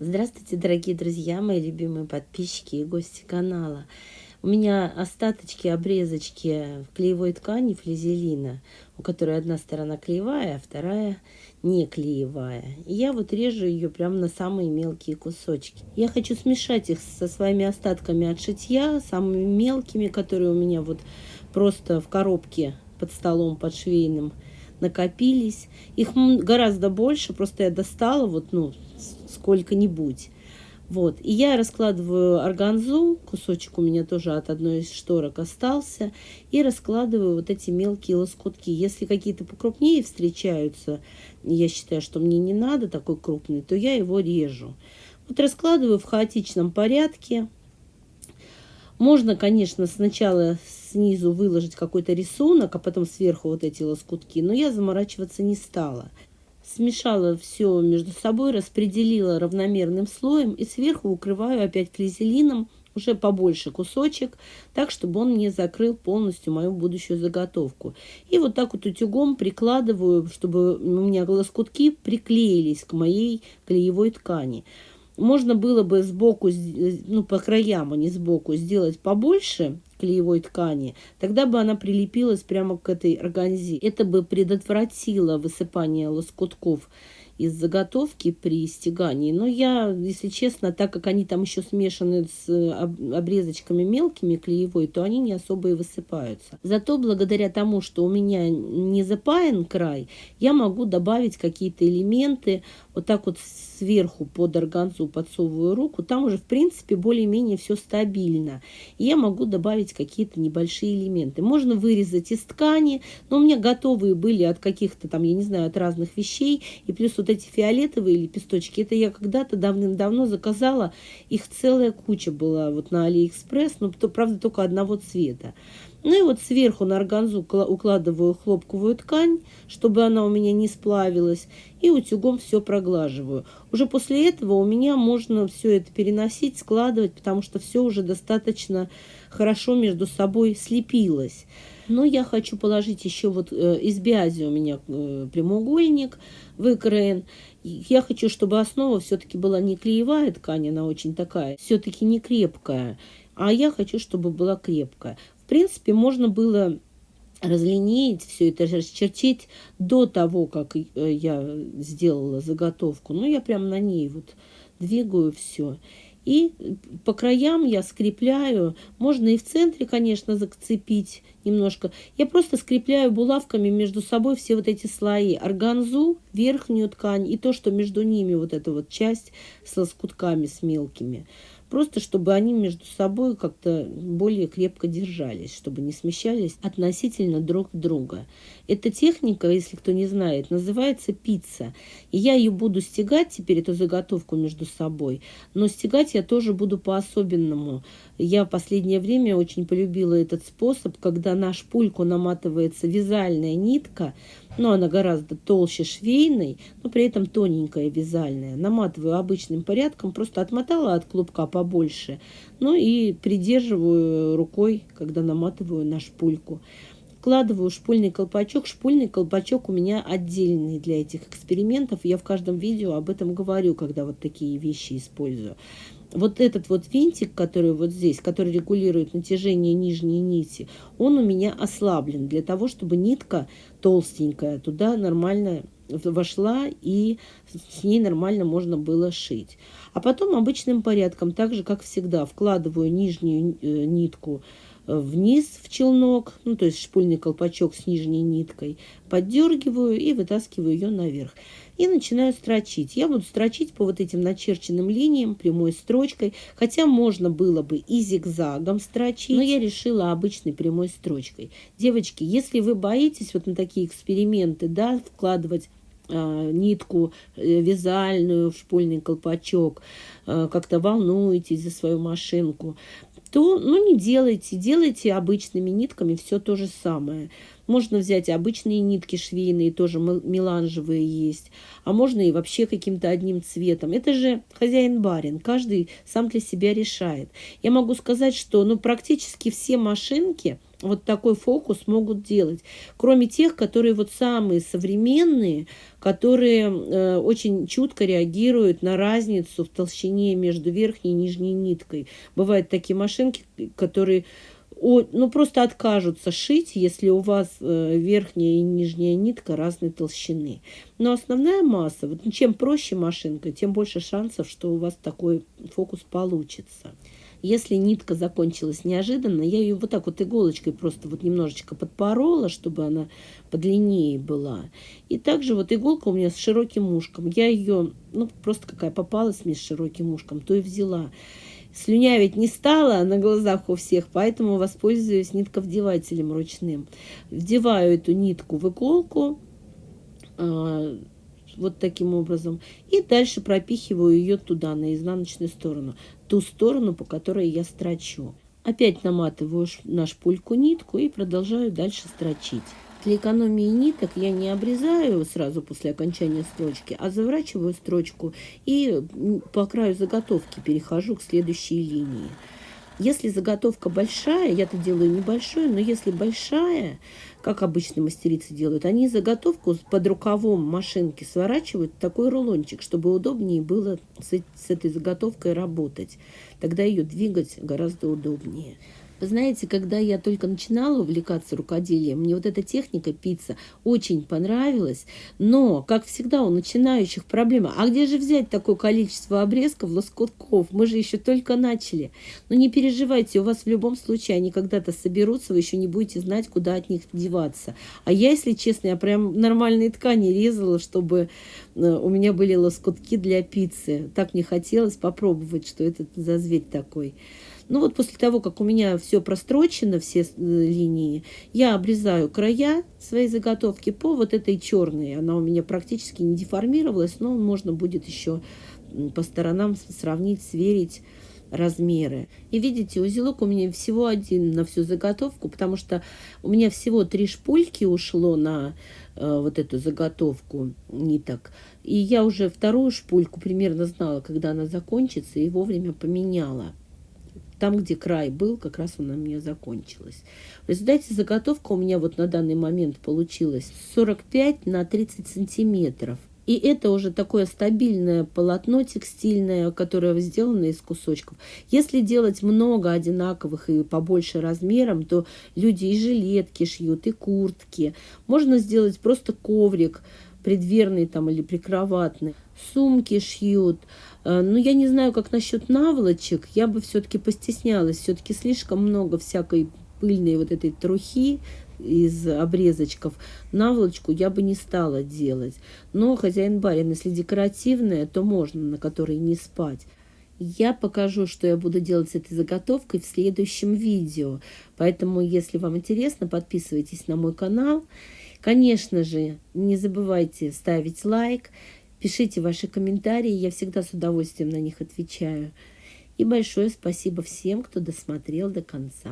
Здравствуйте, дорогие друзья, мои любимые подписчики и гости канала. У меня остаточки, обрезочки в клеевой ткани флизелина, у которой одна сторона клеевая, а вторая не клеевая. И я вот режу ее прямо на самые мелкие кусочки. Я хочу смешать их со своими остатками от шитья, самыми мелкими, которые у меня вот просто в коробке под столом, под швейным накопились. Их гораздо больше, просто я достала вот, сколько-нибудь. Вот. И я раскладываю органзу, кусочек у меня тоже от одной из шторок остался, и раскладываю вот эти мелкие лоскутки. Если какие-то покрупнее встречаются, я считаю, что мне не надо такой крупный, то я его режу. Вот раскладываю в хаотичном порядке. Можно, конечно, сначала снизу выложить какой-то рисунок, а потом сверху вот эти лоскутки, но я заморачиваться не стала. Смешала все между собой, распределила равномерным слоем и сверху укрываю опять флизелином, уже побольше кусочек, так, чтобы он мне закрыл полностью мою будущую заготовку. И вот так вот утюгом прикладываю, чтобы у меня лоскутки приклеились к моей клеевой ткани. Можно было бы сбоку, по краям, а не сбоку, сделать побольше клеевой ткани, тогда бы она прилепилась прямо к этой органзе. Это бы предотвратило высыпание лоскутков из заготовки при стягании. Но я, если честно, так как они там еще смешаны с обрезочками мелкими клеевой, то они не особо и высыпаются. Зато благодаря тому, что у меня не запаян край, я могу добавить какие-то элементы. Вот так вот сверху под органзу подсовываю руку, там уже в принципе более-менее все стабильно. И я могу добавить какие-то небольшие элементы. Можно вырезать из ткани, но у меня готовые были от каких-то там, я не знаю, от разных вещей. И плюс вот эти фиолетовые лепесточки, это я когда-то давным-давно заказала, их целая куча была вот на Алиэкспресс, но правда только одного цвета. Ну и вот сверху на органзу укладываю хлопковую ткань, чтобы она у меня не сплавилась, и утюгом все проглаживаю. Уже после этого у меня можно все это переносить, складывать, потому что все уже достаточно хорошо между собой слепилось. Но я хочу положить еще вот из бязи у меня прямоугольник выкроен. Я хочу, чтобы основа все-таки была не клеевая ткань, она очень такая, все-таки не крепкая, а я хочу, чтобы была крепкая. В принципе, можно было разлинеить все это, расчертить до того, как я сделала заготовку. Но я прям на ней вот двигаю все. И по краям я скрепляю. Можно и в центре, конечно, зацепить немножко. Я просто скрепляю булавками между собой все вот эти слои. Органзу, верхнюю ткань и то, что между ними вот эта вот часть с лоскутками, с мелкими. Просто чтобы они между собой как-то более крепко держались, чтобы не смещались относительно друг друга. Эта техника, если кто не знает, называется пицца. И я ее буду стягать теперь, эту заготовку между собой. Но стягать я тоже буду по-особенному. Я в последнее время очень полюбила этот способ, когда на шпульку наматывается вязальная нитка, но она гораздо толще швейной, но при этом тоненькая вязальная. Наматываю обычным порядком, просто отмотала от клубка побольше, ну и придерживаю рукой, когда наматываю на шпульку. Вкладываю шпульный колпачок. Шпульный колпачок у меня отдельный для этих экспериментов. Я в каждом видео об этом говорю, когда вот такие вещи использую. Вот этот вот винтик, который вот здесь, который регулирует натяжение нижней нити, он у меня ослаблен для того, чтобы нитка толстенькая туда нормально вошла и с ней нормально можно было шить. А потом обычным порядком, так же как всегда, вкладываю нижнюю нитку вниз в челнок, то есть шпульный колпачок с нижней ниткой, поддергиваю и вытаскиваю ее наверх. И начинаю строчить. Я буду строчить по вот этим начерченным линиям прямой строчкой, хотя можно было бы и зигзагом строчить, но я решила обычной прямой строчкой. Девочки, если вы боитесь вот на такие эксперименты, вкладывать нитку вязальную в шпульный колпачок, как-то волнуетесь за свою машинку, то не делайте, делайте обычными нитками все то же самое. Можно взять обычные нитки швейные, тоже меланжевые есть, а можно и вообще каким-то одним цветом. Это же хозяин-барин, каждый сам для себя решает. Я могу сказать, что практически все машинки вот такой фокус могут делать. Кроме тех, которые вот самые современные, которые очень чутко реагируют на разницу в толщине между верхней и нижней ниткой. Бывают такие машинки, которые ну, просто откажутся шить, если у вас верхняя и нижняя нитка разной толщины. Но основная масса, вот чем проще машинка, тем больше шансов, что у вас такой фокус получится. Если нитка закончилась неожиданно, я ее вот так вот иголочкой просто вот немножечко подпорола, чтобы она подлиннее была. И также вот иголка у меня с широким ушком. Я ее, ну, просто какая попалась мне с широким ушком, то и взяла. Слюнявить не стала на глазах у всех, поэтому воспользуюсь нитковдевателем ручным. Вдеваю эту нитку в иголку, вот таким образом. И дальше пропихиваю ее туда, на изнаночную сторону. Ту сторону, по которой я строчу. Опять наматываю на шпульку нитку и продолжаю дальше строчить. Для экономии ниток я не обрезаю сразу после окончания строчки, а заворачиваю строчку и по краю заготовки перехожу к следующей линии. Если заготовка большая, я-то делаю небольшую, но если большая, как обычно мастерицы делают, они заготовку под рукавом машинки сворачивают в такой рулончик, чтобы удобнее было с этой заготовкой работать. Тогда ее двигать гораздо удобнее. Вы знаете, когда я только начинала увлекаться рукоделием, мне вот эта техника пицца очень понравилась, но, как всегда, у начинающих проблема. А где же взять такое количество обрезков, лоскутков? Мы же еще только начали. Но не переживайте, у вас в любом случае они когда-то соберутся, вы еще не будете знать, куда от них деваться. А я, если честно, я прям нормальные ткани резала, чтобы у меня были лоскутки для пиццы. Так мне хотелось попробовать, что это за зверь такой. Ну вот после того, как у меня все прострочено, все линии, я обрезаю края своей заготовки по вот этой черной. Она у меня практически не деформировалась, но можно будет еще по сторонам сравнить, сверить размеры. И видите, узелок у меня всего один на всю заготовку, потому что у меня всего 3 шпульки ушло на вот эту заготовку ниток. И я уже вторую шпульку примерно знала, когда она закончится, и вовремя поменяла. Там, где край был, как раз она у меня закончилась. В результате заготовка у меня вот на данный момент получилась 45 на 30 сантиметров. И это уже такое стабильное полотно текстильное, которое сделано из кусочков. Если делать много одинаковых и побольше размером, то люди и жилетки шьют, и куртки. Можно сделать просто коврик преддверный там или прикроватный. Сумки шьют. Ну, я не знаю, как насчет наволочек. Я бы все-таки постеснялась. Все-таки слишком много всякой пыльной вот этой трухи из обрезочков. Наволочку я бы не стала делать. Но хозяин-барин, если декоративная, то можно, на которой не спать. Я покажу, что я буду делать с этой заготовкой в следующем видео. Поэтому, если вам интересно, подписывайтесь на мой канал. Конечно же, не забывайте ставить лайк. Пишите ваши комментарии, я всегда с удовольствием на них отвечаю. И большое спасибо всем, кто досмотрел до конца.